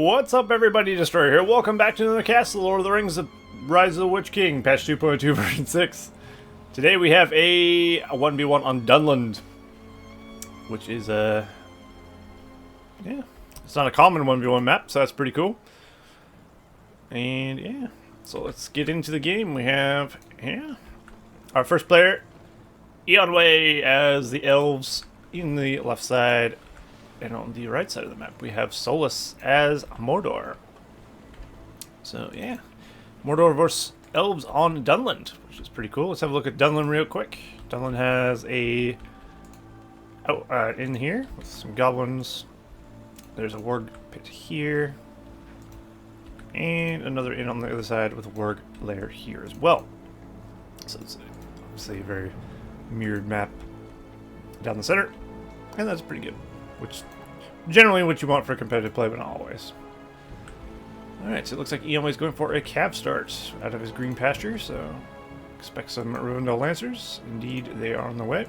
What's up, everybody? Destroyer here. Welcome back to another castle, Lord of the Rings, The Rise of the Witch King, patch 2.2 version 6. Today we have a 1v1 on Dunland, which is yeah, it's not a common 1v1 map, so that's pretty cool. And yeah, so let's get into the game. We have our first player, Eonwe, as the Elves in the left side. And on the right side of the map, we have Solas as Mordor. So, yeah. Mordor versus Elves on Dunland, which is pretty cool. Let's have a look at Dunland real quick. Dunland has a inn here with some goblins. There's a warg pit here. And another inn on the other side with a warg lair here as well. So it's obviously a very mirrored map down the center. And that's pretty good. Which generally what you want for competitive play, but not always. Alright, so it looks like Eonwe is going for a cab start out of his green pasture, so expect some Rivendell Lancers. Indeed, they are on the way.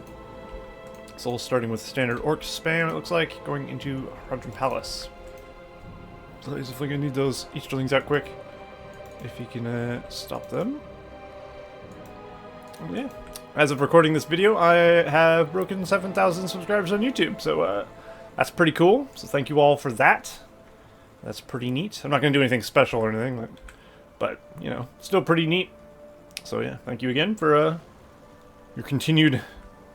So starting with standard orc spam, it looks like, going into Rodrum Palace. So he's definitely going to need those Easterlings out quick, if he can stop them. Oh, yeah. As of recording this video, I have broken 7,000 subscribers on YouTube, so that's pretty cool, so thank you all for that. That's pretty neat. I'm not going to do anything special or anything, but, you know, still pretty neat. So yeah, thank you again for your continued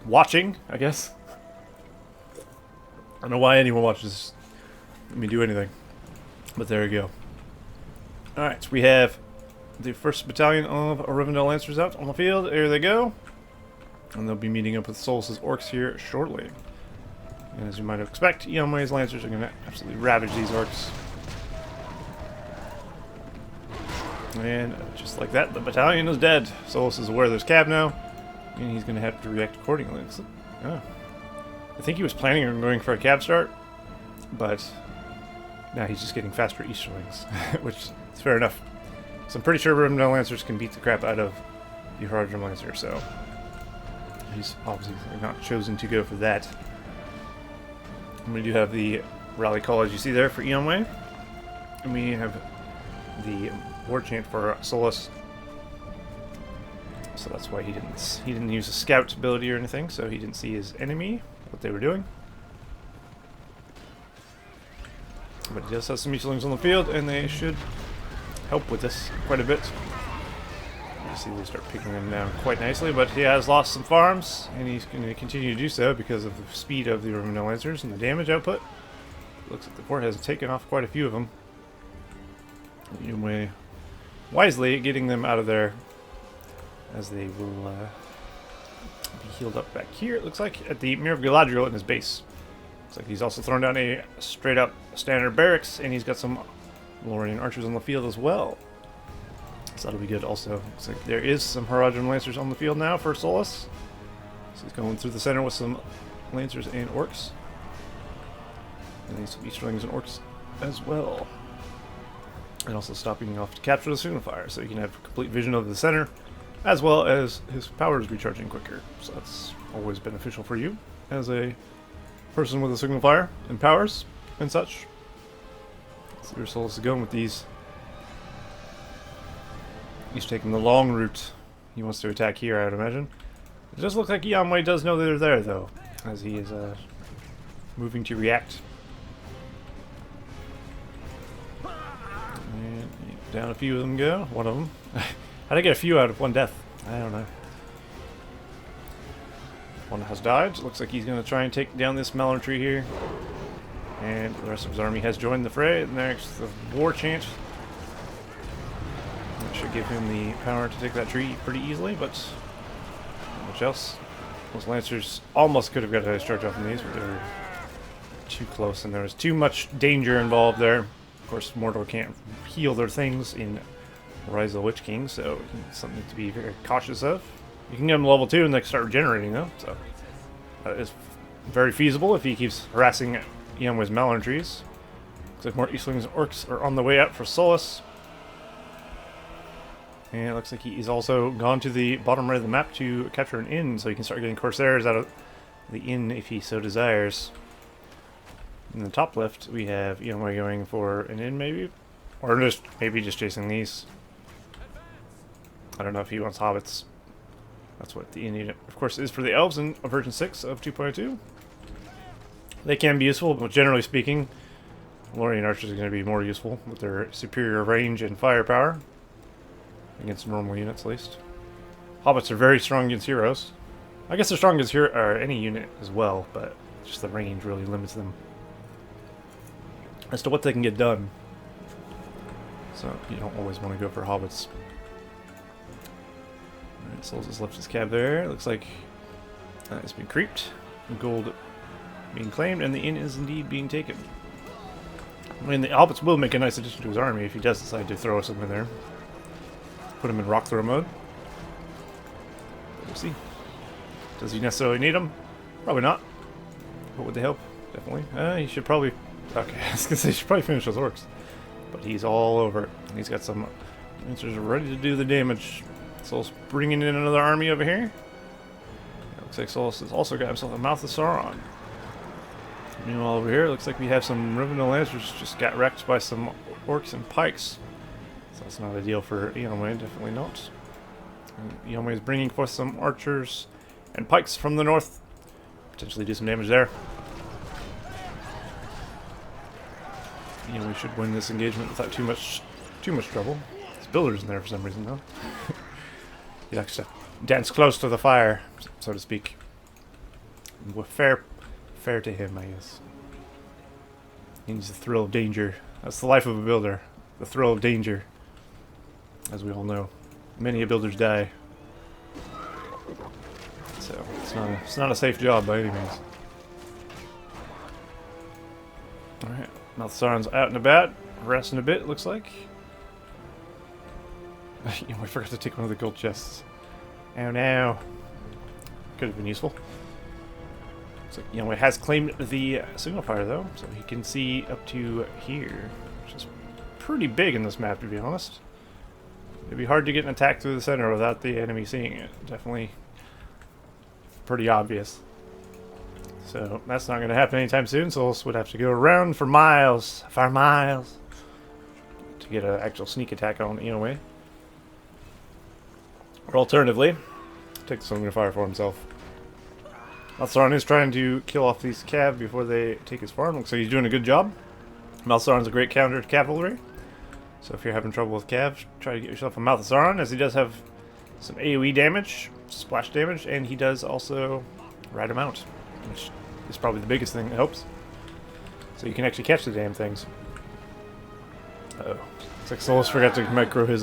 watching, I guess. I don't know why anyone watches me do anything, but there you go. Alright, so we have the first battalion of Rivendell Lancers out on the field. There they go. And they'll be meeting up with Solas' orcs here shortly. And as you might expect, Eonwe's Lancers are going to absolutely ravage these orcs. And just like that, the battalion is dead. Solas is aware there's cab now, and he's going to have to react accordingly. Oh. I think he was planning on going for a cab start, but now he's just getting faster Easterlings, which is fair enough. So I'm pretty sure Rivendell Lancers can beat the crap out of the Rodrum Lancer, so he's obviously not chosen to go for that. And we do have the rally call, as you see there, for Eonwe. And we have the war chant for Solas. So that's why he didn't use a scout ability or anything, so he didn't see his enemy, what they were doing. But he does have some Easterlings on the field, and they should help with this quite a bit. You see they start picking them down quite nicely, but he has lost some farms, and he's going to continue to do so because of the speed of the Rivendell Lancers and the damage output. Looks like the fort has taken off quite a few of them. Eonwe wisely getting them out of there, as they will be healed up back here, it looks like, at the Mirror of Galadriel in his base. Looks like he's also thrown down a straight up standard barracks, and he's got some Lorien archers on the field as well. So that'll be good also. Looks like there is some Rodrum Lancers on the field now for Solas. So he's going through the center with some Lancers and Orcs. And then some Easterlings and Orcs as well. And also stopping off to capture the signifier, so you can have complete vision of the center, as well as his powers recharging quicker. So that's always beneficial for you as a person with a signifier and powers and such. So where Solas is going with these. He's taking the long route. He wants to attack here, I would imagine. It does look like Eonwe does know they're there, though, as he is moving to react. And down a few of them go. One of them. How'd I get a few out of one death? I don't know. One has died. Looks like he's going to try and take down this melon tree here. And the rest of his army has joined the fray. And there's the war chant. That should give him the power to take that tree pretty easily, but not much else. Those Lancers almost could have got a charge off on these, but they were too close, and there was too much danger involved there. Of course, Mordor can't heal their things in Rise of the Witch King, so it's something to be very cautious of. You can get them to level 2 and they can start regenerating, though, so that is very feasible if he keeps harassing Eonwe's Malorn trees. Looks like more Eastlings and Orcs are on the way out for Solas. And it looks like he's also gone to the bottom right of the map to capture an inn, so he can start getting Corsairs out of the inn if he so desires. In the top left, we have Eonwe going for an inn, maybe? Or just maybe just chasing these. I don't know if he wants hobbits. That's what the inn unit, of course, is for the elves in version 6 of 2.2. They can be useful, but generally speaking, Lorien archers are going to be more useful with their superior range and firepower. Against normal units, at least. Hobbits are very strong against heroes. I guess they're strong against any unit as well, but just the range really limits them as to what they can get done. So you don't always want to go for hobbits. Alright, Solas has left his cab there. Looks like it's been creeped. Gold being claimed, and the inn is indeed being taken. I mean, the hobbits will make a nice addition to his army if he does decide to throw some in there. Put him in rock throw mode. We'll see. Does he necessarily need them? Probably not. But would they help? Definitely. He should probably... Okay, I was going to say he should probably finish those orcs. But he's all over it. He's got some lancers ready to do the damage. Solas bringing in another army over here. It looks like Solas has also got himself a Mouth of Sauron. Meanwhile, over here, it looks like we have some Rivendell lancers just got wrecked by some orcs and pikes. So that's not ideal for Eonwe, definitely not. Eonwe is bringing forth some archers and pikes from the north. Potentially do some damage there. Eonwe should win this engagement without too much trouble. There's builders in there for some reason, though. He likes to dance close to the fire, so to speak. Fair to him, I guess. He needs the thrill of danger. That's the life of a builder. The thrill of danger. As we all know. Many builders die. So, it's not a safe job by any means. Alright. Mouth Sauron's out and about. Resting a bit, it looks like. I forgot to take one of the gold chests. Oh no. Could have been useful. So, it has claimed the signal fire though, so he can see up to here, which is pretty big in this map, to be honest. It'd be hard to get an attack through the center without the enemy seeing it. Definitely pretty obvious. So that's not going to happen anytime soon, so Solas would have to go around for miles, to get an actual sneak attack on Eonwe. Or alternatively, take the Song of Fire for himself. Mouth Sauron is trying to kill off these cav before they take his farm. Looks like he's doing a good job. Mouth Sauron's a great counter to cavalry. So if you're having trouble with cav, try to get yourself a Mouth of Sauron, as he does have some AoE damage, splash damage, and he does also ride him out, which is probably the biggest thing that helps. So you can actually catch the damn things. Uh-oh. Looks like Solas forgot to micro his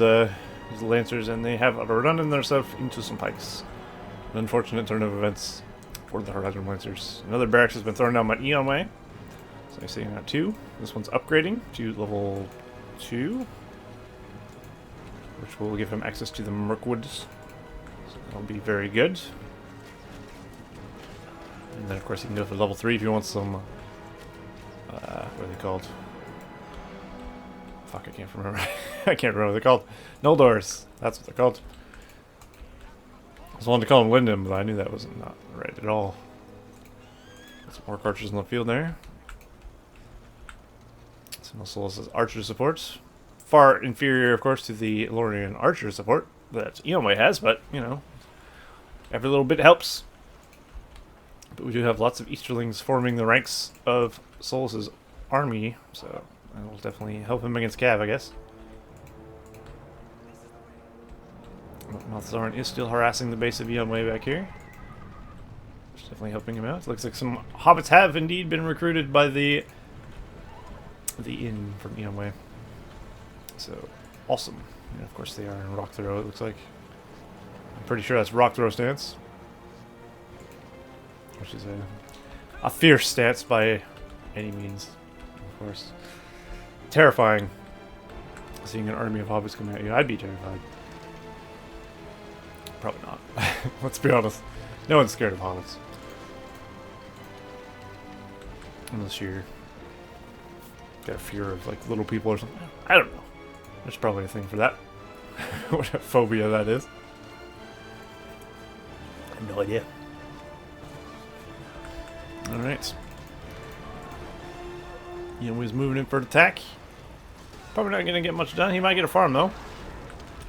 lancers, and they have run themselves into some pikes. An unfortunate turn of events for the Horizon Lancers. Another barracks has been thrown down by Eonwe. So you're seeing that too. This one's upgrading to level 2, which will give him access to the Mirkwoods. So that'll be very good. And then of course he can go for level 3 if he wants some, what are they called? Fuck, I can't remember. I can't remember what they're called. Noldors. That's what they're called. I was wanting to call them Lindum, but I knew that was not right at all. Got some more archers in the field there. Some Solas' archer support. Far inferior, of course, to the Lorien archer support that Eonwe has, but, you know, every little bit helps. But we do have lots of Easterlings forming the ranks of Solas' army, so that will definitely help him against Cav, I guess. Mouth Sauron is still harassing the base of Eonwe back here. Which is definitely helping him out. Looks like some hobbits have indeed been recruited by the inn from Eonwe. So, awesome. And of course they are in rock throw, it looks like. I'm pretty sure that's rock throw stance. Which is a fierce stance by any means, of course. Terrifying. Seeing an army of hobbits come at you, I'd be terrified. Probably not. Let's be honest. No one's scared of hobbits. Unless you're got a fear of like little people or something. I don't know. There's probably a thing for that. What a phobia that is. I have no idea. Alright. Eonwe's moving in for an attack. Probably not going to get much done. He might get a farm, though.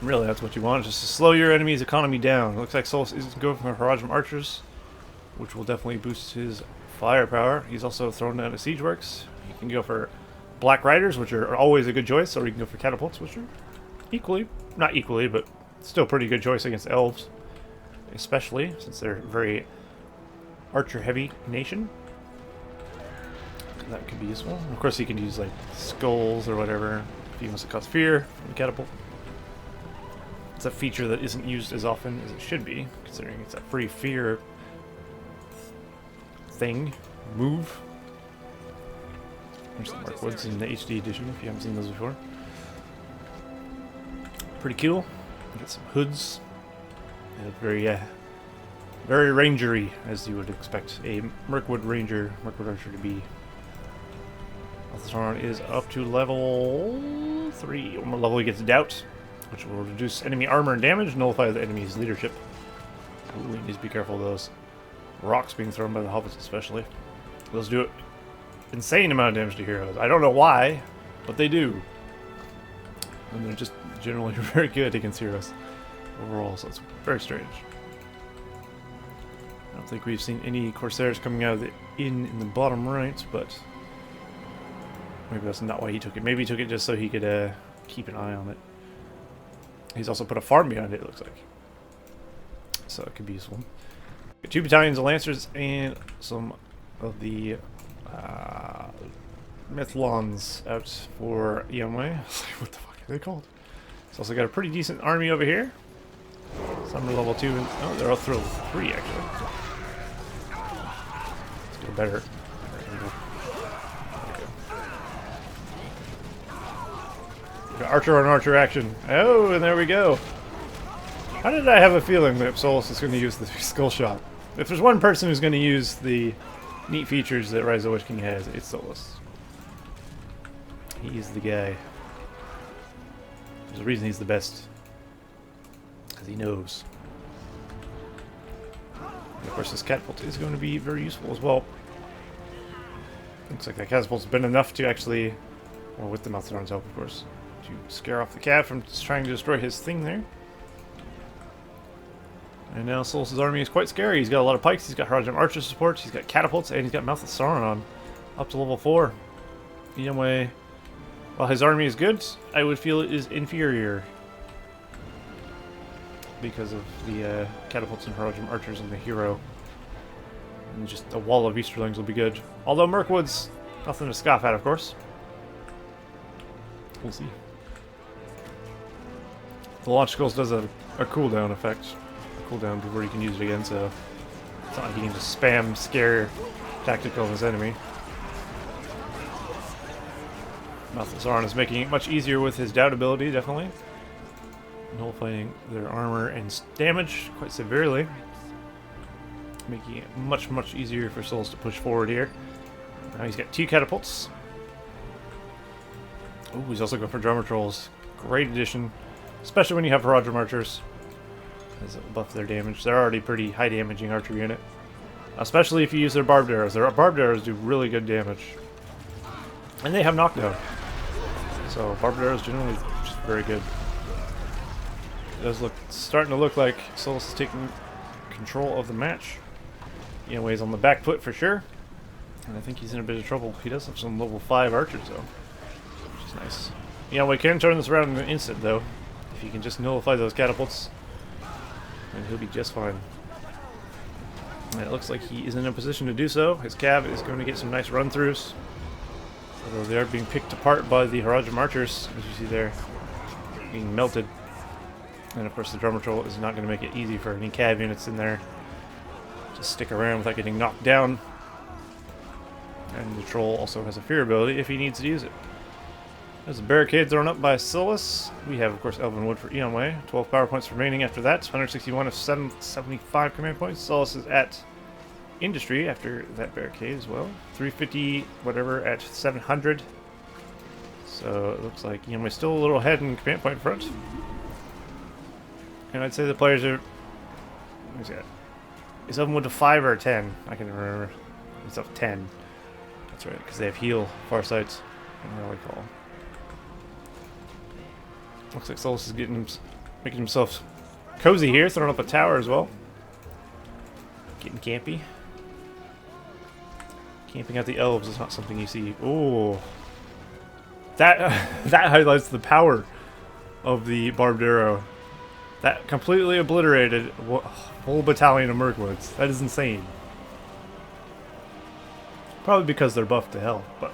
Really, that's what you want, just to slow your enemy's economy down. It looks like Solas is going for Haradrim archers, which will definitely boost his firepower. He's also thrown down a siege works. He can go for black riders, which are always a good choice, or he can go for catapults, which are equally, not equally, but still pretty good choice against elves, especially since they're a very archer-heavy nation. That could be useful. And of course, he can use like skulls or whatever if he wants to cause fear from the catapult. It's a feature that isn't used as often as it should be, considering it's a free fear thing, move. There's the Mark Woods in the HD edition if you haven't seen those before. Pretty cool. Get some hoods. Very rangery, as you would expect a Mirkwood archer to be. Althazarn is up to level 3. One more level he gets Doubt, which will reduce enemy armor and damage, nullify the enemy's leadership. Ooh, we need to be careful of those rocks being thrown by the hobbits especially. Those do an insane amount of damage to heroes. I don't know why, but they do. And they're just generally very good against heroes overall, so it's very strange. I don't think we've seen any Corsairs coming out of the inn in the bottom right, but maybe that's not why he took it. Maybe he took it just so he could keep an eye on it. He's also put a farm behind it, it looks like. So it could be useful. Got 2 battalions of Lancers and some of the Mithlons out for Eonwe. What the fuck are they called? He's also got a pretty decent army over here. Some are level 2. And, oh, they're all through level 3, actually. Let's go better. Archer on archer action. Oh, and there we go. How did I have a feeling that Solas is going to use the skull shot? If there's one person who's going to use the neat features that Rise of the Witch King has, it's Solas. He's the guy. There's a reason he's the best. Because he knows. And of course, this catapult is going to be very useful as well. Looks like that catapult's been enough to actually, well, with the Malthadorn's help, of course, to scare off the cat from just trying to destroy his thing there. And now Solas' army is quite scary. He's got a lot of pikes, he's got Haradrim archer support, he's got catapults, and he's got Mouth of Sauron up to level 4. Eonwe, while his army is good, I would feel it is inferior because of the catapults and Haradrim archers and the hero. And just a wall of Easterlings will be good. Although Mirkwood's nothing to scoff at, of course. We'll see. The launch skulls does a cooldown effect. A cooldown before you can use it again, so it's not like you can just spam scare tactical of his enemy. Mouth of Sauron is making it much easier with his doubt ability, definitely. Nullifying their armor and damage quite severely. Making it much, much easier for Solas to push forward here. Now he's got 2 catapults. Oh, he's also going for drummer trolls. Great addition, especially when you have Haradrim archers, as it will buff their damage. They're already pretty high damaging archer unit, especially if you use their barbed arrows. Their barbed arrows do really good damage, and they have knockdown. So barbed arrows generally just very good. It does look starting to look like Solas is taking control of the match. Eonwe's on the back foot for sure, and I think he's in a bit of trouble. He does have some level 5 archers though, which is nice. Eonwe can turn this around in an instant though, if he can just nullify those catapults, and he'll be just fine. And it looks like he is in a position to do so. His cav is going to get some nice run-throughs, although they are being picked apart by the Haradrim archers, as you see there, being melted. And of course the drummer troll is not going to make it easy for any cav units in there to stick around without getting knocked down. And the troll also has a fear ability if he needs to use it. There's a barricade thrown up by Solas. We have, of course, Elven Wood for Eonwe. 12 power points remaining after that. 161 of 775 command points. Solas is at Industry after that barricade as well. 350 whatever at 700. So it looks like Eonwe's still a little ahead in command point front. And I'd say the players are... What is that? Is Elven Wood to 5 or 10? I can't remember. It's up 10. That's right, because they have heal, Farsight, and Rally Call. Looks like Solas is making himself cozy here, throwing up a tower as well. Getting campy. Camping out the elves is not something you see. Ooh. That highlights the power of the barbed arrow. That completely obliterated a whole battalion of Mirkwoods. That is insane. Probably because they're buffed to hell, but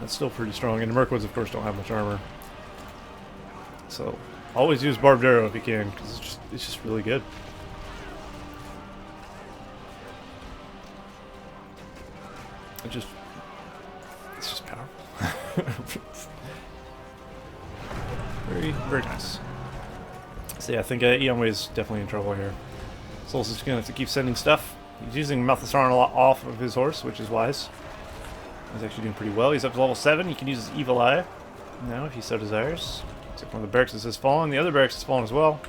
that's still pretty strong. And the Mirkwoods, of course, don't have much armor. So always use barbed arrow if you can, because it's just really good. It's just powerful. Very nice. So yeah, I think Eonwe is definitely in trouble here. Solas is going to have to keep sending stuff. He's using Malthasaran a lot off of his horse, which is wise. He's actually doing pretty well. He's up to level 7. He can use his Evil Eye now if he so desires. Looks like one of the barracks has fallen. The other barracks has fallen as well.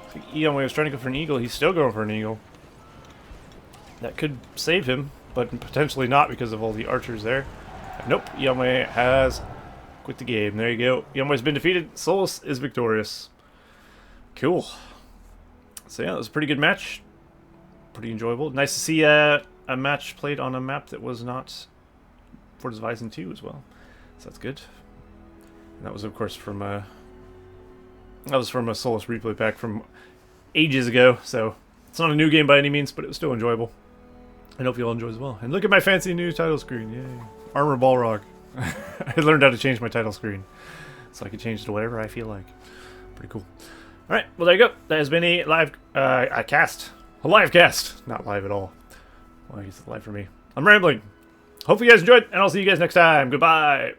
Looks like Eonwe was trying to go for an eagle. He's still going for an eagle. That could save him, but potentially not because of all the archers there. Nope, Eonwe has quit the game. There you go. Eonwe's been defeated. Solas is victorious. Cool. So yeah, that was a pretty good match. Pretty enjoyable. Nice to see a match played on a map that was not Fortisweisen 2 as well. So that's good. And that was, of course, from a Solas replay pack from ages ago. So it's not a new game by any means, but it was still enjoyable. I hope you all enjoy as well. And look at my fancy new title screen. Yay. Armor Balrog. I learned how to change my title screen, so I can change it to whatever I feel like. Pretty cool. Alright, well there you go. That has been a live cast. A live cast. Not live at all. Well, I guess it's live for me. I'm rambling. Hope you guys enjoyed, and I'll see you guys next time. Goodbye.